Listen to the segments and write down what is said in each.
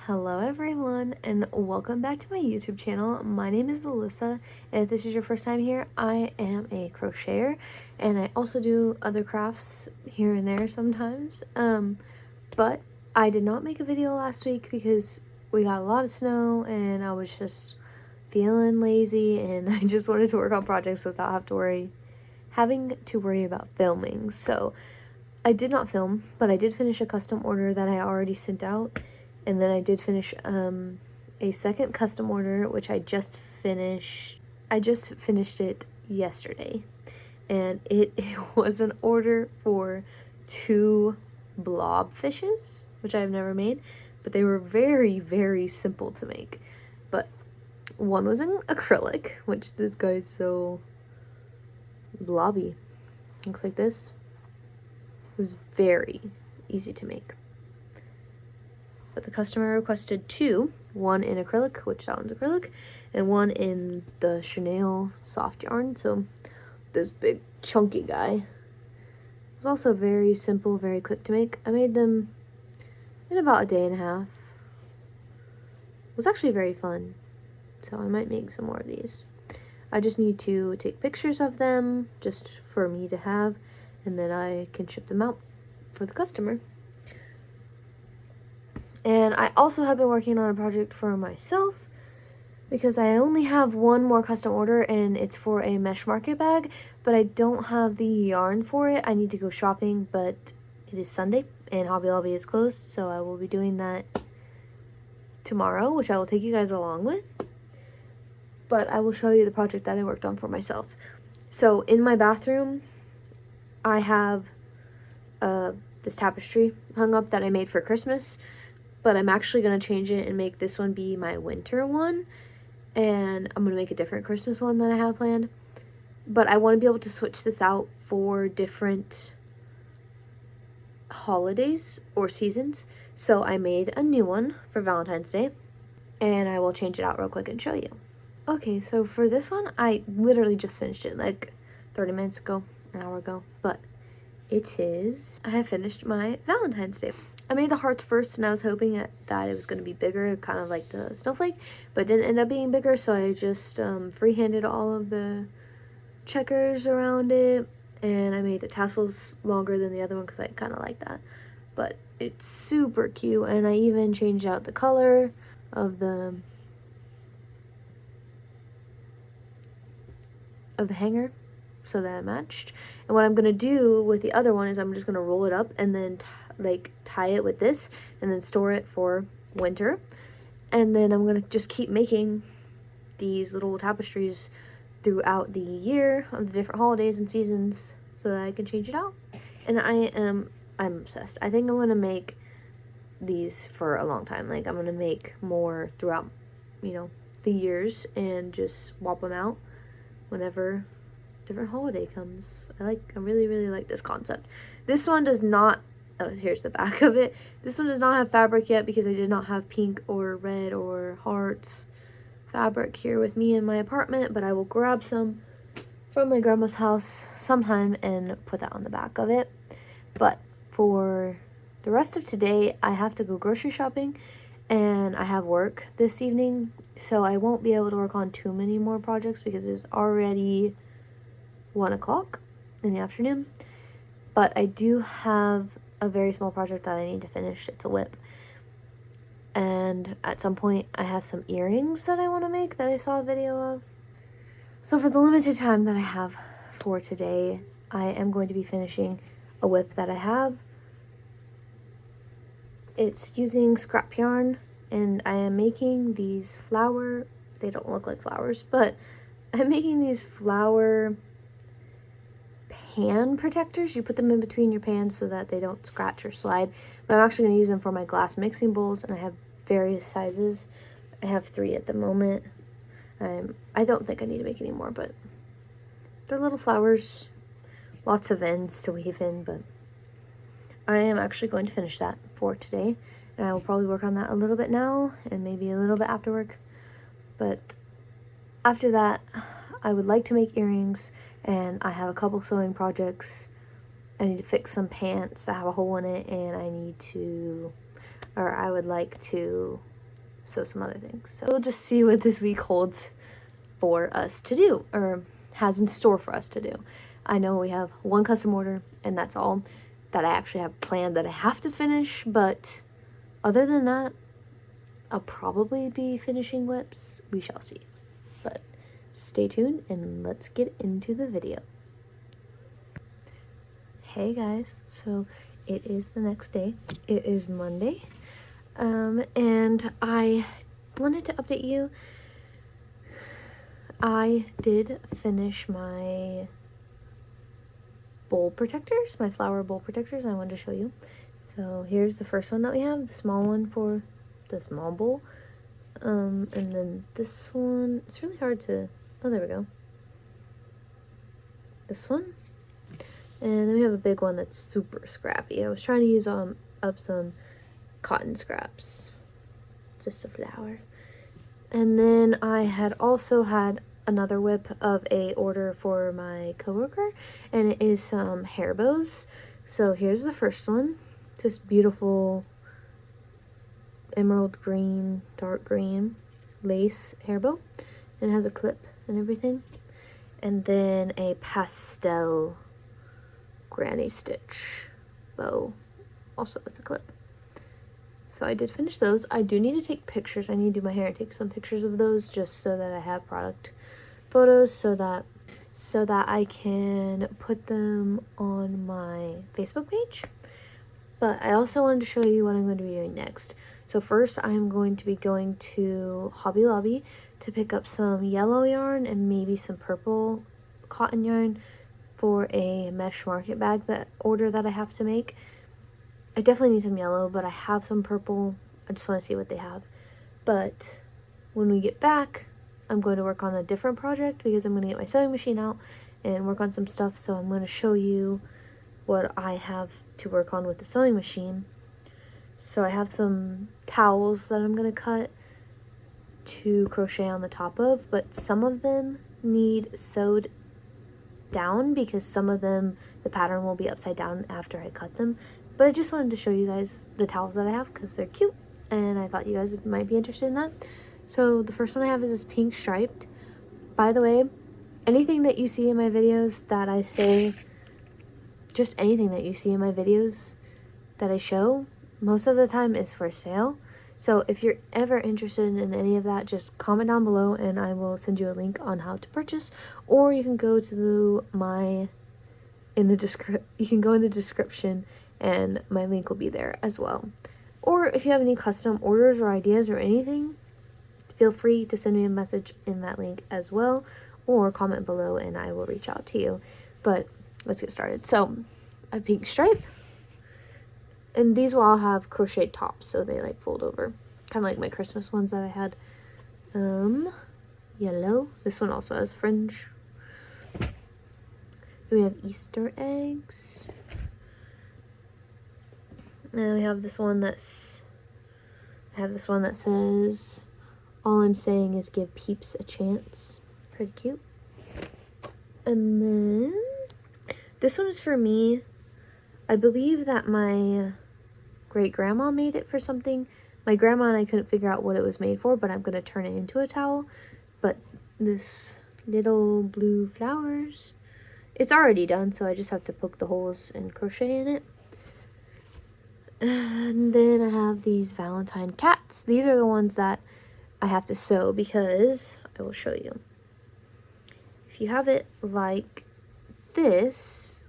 Hello everyone and welcome back to my YouTube channel. My name is Alyssa, and if this is your first time here, I am a crocheter and I also do other crafts here and there sometimes. But I did not make a video last week because we got a lot of snow and I was just feeling lazy and I just wanted to work on projects without having to worry about filming. So I did not film, but I did finish a custom order that I already sent out. And then I did finish a second custom order, which I just finished. I just finished it yesterday. And it was an order for 2 blob fishes, which I've never made. But they were very, very simple to make. But one was in acrylic, which this guy's so blobby. Looks like this. It was very easy to make. But the customer requested 2, one in acrylic, which that one's acrylic, and one in the chenille soft yarn. So this big chunky guy was also very simple, very quick to make. I made them in about a day and a half. It was actually very fun, so I might make some more of these. I just need to take pictures of them just for me to have, and then I can ship them out for the customer. And I also have been working on a project for myself because I only have one more custom order and it's for a mesh market bag, but I don't have the yarn for it. I need to go shopping, but it is Sunday and Hobby Lobby is closed, so I will be doing that tomorrow, which I will take you guys along with. But I will show you the project that I worked on for myself. So in my bathroom, I have this tapestry hung up that I made for Christmas. But I'm actually going to change it and make this one be my winter one. And I'm going to make a different Christmas one that I have planned. But I want to be able to switch this out for different holidays or seasons. So I made a new one for Valentine's Day. And I will change it out real quick and show you. Okay, so for this one, I literally just finished it like 30 minutes ago, an hour ago. But I have finished my Valentine's Day. I made the hearts first and I was hoping that it was going to be bigger, kind of like the snowflake, but it didn't end up being bigger, so I just freehanded all of the checkers around it, and I made the tassels longer than the other one because I kind of like that. But it's super cute, and I even changed out the color of the hanger so that it matched. And what I'm going to do with the other one is I'm just going to roll it up and then tie it with this and then store it for winter. And then I'm going to just keep making these little tapestries throughout the year of the different holidays and seasons so that I can change it out. And I'm obsessed. I think I'm going to make these for a long time. Like, I'm going to make more throughout, the years and just swap them out whenever different holiday comes. I really, really like this concept. This one does not, oh, here's the back of it. This one does not have fabric yet because I did not have pink or red or hearts fabric here with me in my apartment, but I will grab some from my grandma's house sometime and put that on the back of it. But for the rest of today, I have to go grocery shopping and I have work this evening, so I won't be able to work on too many more projects because it's already 1 o'clock in the afternoon. But I do have a very small project that I need to finish. It's a whip. And at some point I have some earrings that I want to make that I saw a video of. So for the limited time that I have for today, I am going to be finishing a whip that I have. It's using scrap yarn, and I am making these they don't look like flowers, but I'm making these flower pan protectors. You put them in between your pans so that they don't scratch or slide. But I'm actually going to use them for my glass mixing bowls, and I have various sizes. I have 3 at the moment. I don't think I need to make any more, but they're little flowers, lots of ends to weave in. But I am actually going to finish that for today, and I will probably work on that a little bit now and maybe a little bit after work. But after that, I would like to make earrings, and I have a couple sewing projects. I need to fix some pants that have a hole in it, and I would like to sew some other things. So we'll just see what this week holds for us to do, or has in store for us to do. I know we have one custom order, and that's all that I actually have planned that I have to finish, but other than that, I'll probably be finishing whips. We shall see. But stay tuned and let's get into the video. Hey guys, so it is the next day. It is Monday. And I wanted to update you. I did finish my bowl protectors, my flower bowl protectors. I wanted to show you. So here's the first one that we have, the small one for the small bowl. And then this one, it's really hard to, oh, there we go. This one. And then we have a big one that's super scrappy. I was trying to use up some cotton scraps. Just a flower. And then I had also had another whip of a order for my coworker, and it is some hair bows. So here's the first one. It's this beautiful emerald green, dark green lace hair bow, and it has a clip and everything. And then a pastel granny stitch bow, also with a clip. So I did finish those. I do need to take pictures. I need to do my hair and take some pictures of those just so that I have product photos so that I can put them on my Facebook page. But I also wanted to show you what I'm going to be doing next. So first I'm going to be going to Hobby Lobby to pick up some yellow yarn and maybe some purple cotton yarn for a mesh market bag order that I have to make. I definitely need some yellow, but I have some purple. I just want to see what they have. But when we get back, I'm going to work on a different project because I'm going to get my sewing machine out and work on some stuff. So I'm going to show you what I have to work on with the sewing machine. So I have some towels that I'm going to cut to crochet on the top of, but some of them need sewed down because some of them, the pattern will be upside down after I cut them. But I just wanted to show you guys the towels that I have because they're cute and I thought you guys might be interested in that. So the first one I have is this pink striped. By the way, anything that you see in my videos that I say, just anything that you see in my videos that I show, most of the time is for sale. So if you're ever interested in any of that, just comment down below and I will send you a link on how to purchase. Or you can go to you can go in the description and my link will be there as well. Or if you have any custom orders or ideas or anything, feel free to send me a message in that link as well, or comment below and I will reach out to you. But let's get started. So a pink stripe, and these will all have crochet tops, so they like fold over, kind of like my Christmas ones that I had. Yellow. This one also has fringe. We have Easter eggs. And we have this one that says, "All I'm saying is give peeps a chance." Pretty cute. And then this one is for me. I believe that my great-grandma made it for something. My grandma and I couldn't figure out what it was made for, but I'm going to turn it into a towel. But this little blue flowers, it's already done, so I just have to poke the holes and crochet in it. And then I have these Valentine cats. These are the ones that I have to sew because I will show you. If you have it like this,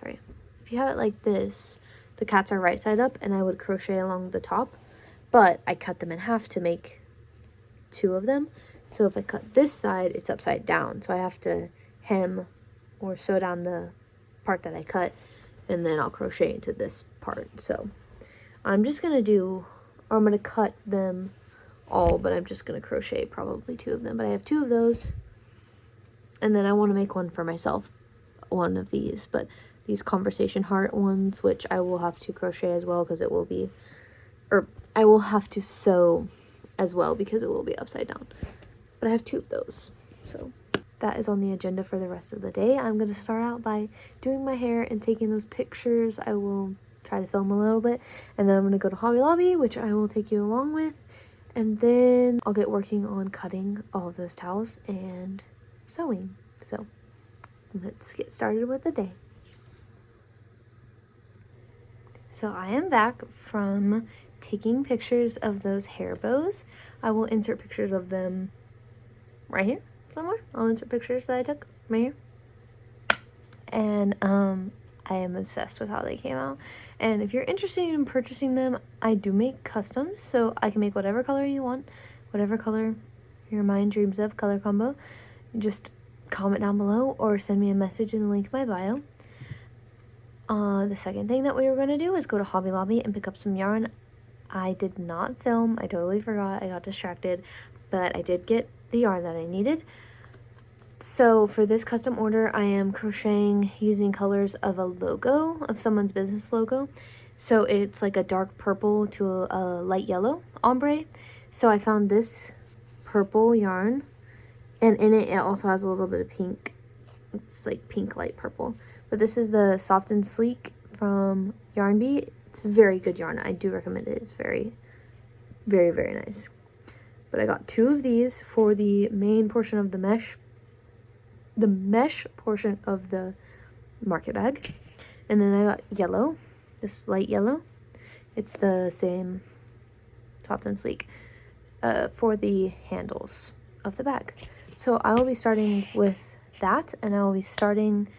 if you have it like this, the cats are right side up and I would crochet along the top, but I cut them in half to make two of them. So if I cut this side, it's upside down. So I have to hem or sew down the part that I cut, and then I'll crochet into this part. So I'm just going to I'm going to cut them all, but I'm just going to crochet probably two of them. But I have two of those, and then I want to make one for myself, one of these, but these conversation heart ones, which I will have to crochet as well because it will be, or I will have to sew as well because it will be upside down. But I have two of those, so that is on the agenda for the rest of the day. I'm going to start out by doing my hair and taking those pictures. I will try to film a little bit, and then I'm gonna go to Hobby Lobby, which I will take you along with, and then I'll get working on cutting all of those towels and sewing. So let's get started with the day. So I am back from taking pictures of those hair bows. I will insert pictures of them right here somewhere. I'll insert pictures that I took right here. And I am obsessed with how they came out. And if you're interested in purchasing them, I do make customs, so I can make whatever color you want, whatever color your mind dreams of, color combo. Just comment down below or send me a message in the link in my bio. The second thing that we were going to do is go to Hobby Lobby and pick up some yarn. I did not film. I totally forgot. I got distracted, but I did get the yarn that I needed. So for this custom order, I am crocheting using colors of a logo, of someone's business logo. So it's like a dark purple to a light yellow ombre. So I found this purple yarn, and in it, it also has a little bit of pink. It's like pink light purple. But this is the Soft and Sleek from Yarn Bee. It's a very good yarn. I do recommend it. It's very, very, very nice. But I got 2 of these for the main portion of the mesh portion of the market bag. And then I got yellow, this light yellow. It's the same Soft and Sleek for the handles of the bag. So I will be starting with that, and I will be starting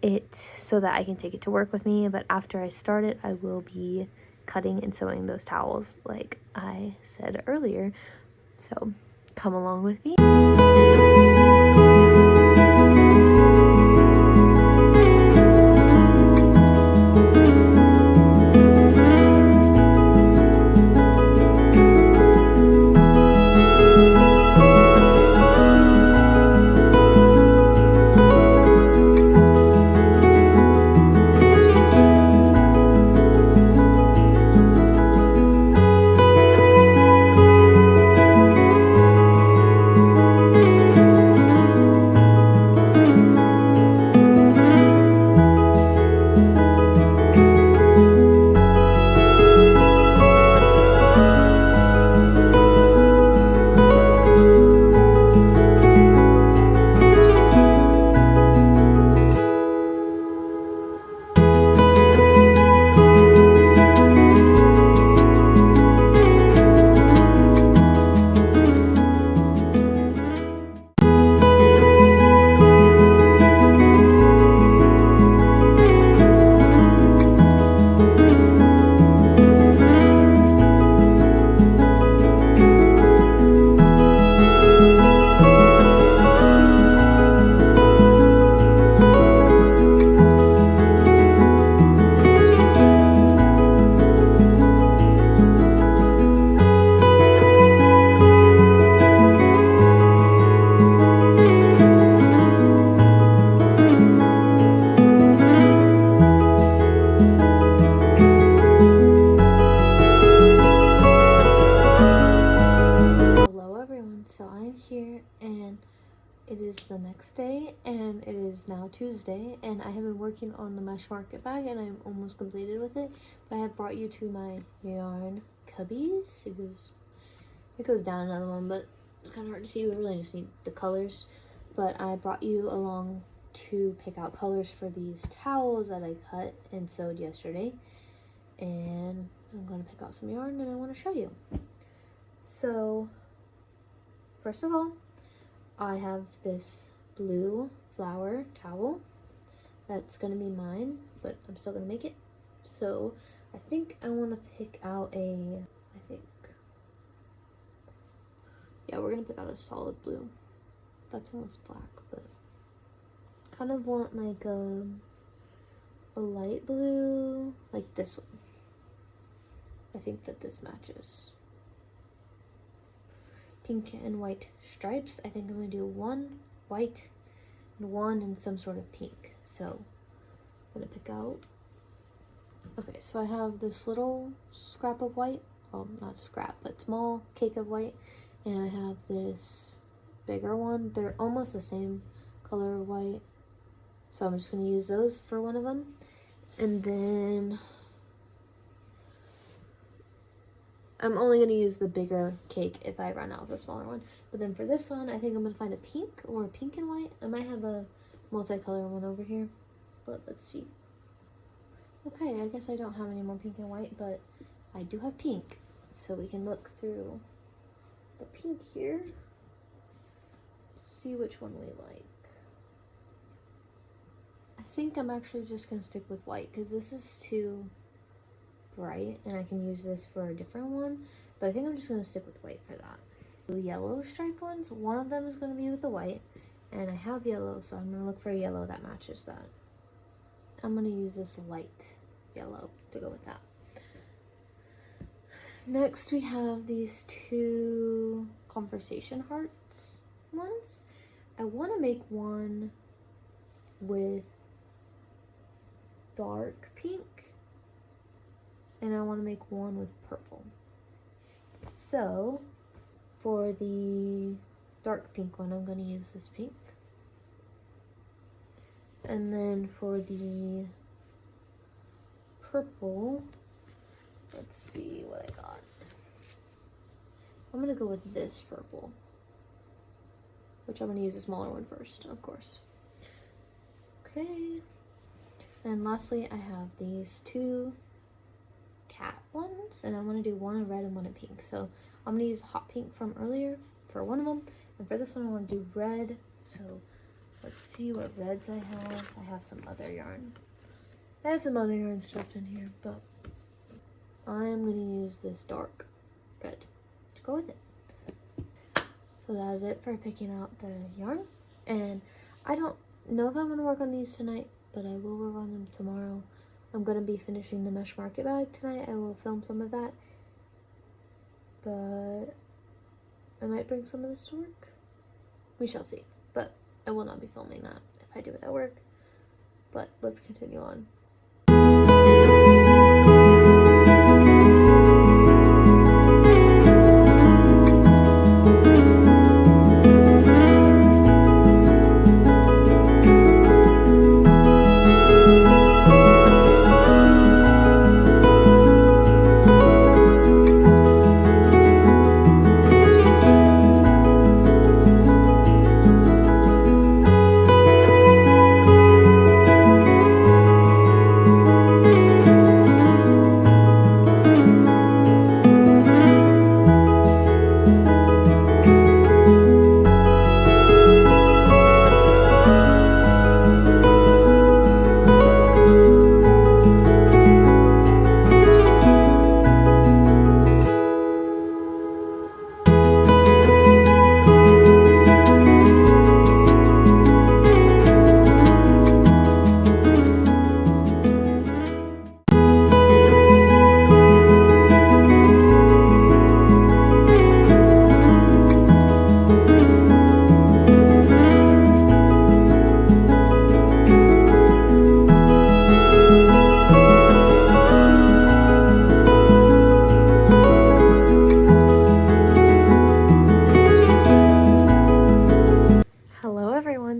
it so that I can take it to work with me. But after I start it, I will be cutting and sewing those towels like I said earlier. So come along with me. It is the next day, and it is now Tuesday, and I have been working on the mesh market bag, and I'm almost completed with it. But I have brought you to my yarn cubbies. It goes down another one, but it's kind of hard to see. We really just need the colors. But I brought you along to pick out colors for these towels that I cut and sewed yesterday, and I'm going to pick out some yarn, and I want to show you. So first of all, I have this blue flower towel. That's gonna be mine, but I'm still gonna make it. So I think I want to pick out we're gonna pick out a solid blue. That's almost black, but kind of want like a light blue, like this one. I think that this matches. Pink and white stripes. I think I'm gonna do one white and one in some sort of pink. So I'm gonna pick out. Okay, so I have this little scrap of white. Well, not scrap, but small cake of white. And I have this bigger one. They're almost the same color white. So I'm just gonna use those for one of them. And then I'm only going to use the bigger cake if I run out of the smaller one. But then for this one, I think I'm going to find a pink or a pink and white. I might have a multicolor one over here, but let's see. Okay, I guess I don't have any more pink and white, but I do have pink. So we can look through the pink here, see which one we like. I think I'm actually just going to stick with white because this is too bright and I can use this for a different one, but I think I'm just going to stick with white for that. The yellow striped ones, one of them is going to be with the white, and I have yellow, so I'm going to look for a yellow that matches that. I'm going to use this light yellow to go with that. Next we have these two conversation hearts ones. I want to make one with dark pink, and I want to make one with purple. So for the dark pink one, I'm going to use this pink. And then for the purple, let's see what I got. I'm going to go with this purple, which I'm going to use a smaller one first, of course. Okay. And lastly, I have these two cat ones, and I'm going to do one in red and one in pink. So I'm going to use hot pink from earlier for one of them, and for this one I want to do red. So let's see what reds I have. I have some other yarn. I have some other yarn stuffed in here, but I'm going to use this dark red to go with it. So that is it for picking out the yarn, and I don't know if I'm going to work on these tonight, but I will work on them tomorrow. I'm going to be finishing the mesh market bag tonight. I will film some of that, but I might bring some of this to work. We shall see, but I will not be filming that if I do it at work. But let's continue on.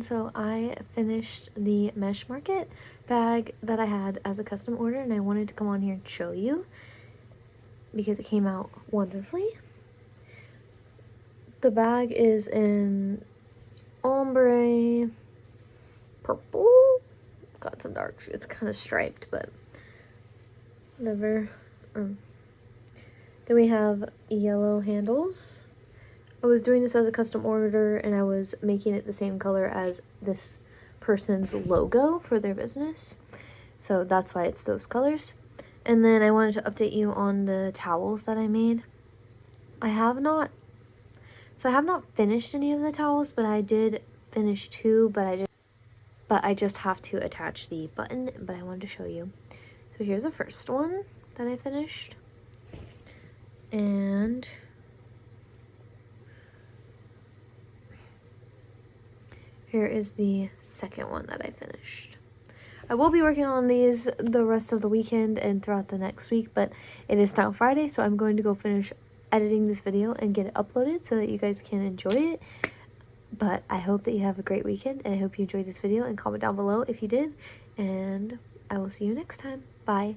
So I finished the mesh market bag that I had as a custom order, and I wanted to come on here and show you because it came out wonderfully. The bag is in ombre purple, got some dark, it's kind of striped, but whatever. Then we have yellow handles. I was doing this as a custom order, and I was making it the same color as this person's logo for their business. So that's why it's those colors. And then I wanted to update you on the towels that I made. I have not finished any of the towels, but I did finish two, but I just have to attach the button, but I wanted to show you. So here's the first one that I finished. And here is the second one that I finished. I will be working on these the rest of the weekend and throughout the next week, but it is now Friday, so I'm going to go finish editing this video and get it uploaded so that you guys can enjoy it. But I hope that you have a great weekend, and I hope you enjoyed this video, and comment down below if you did, and I will see you next time. Bye.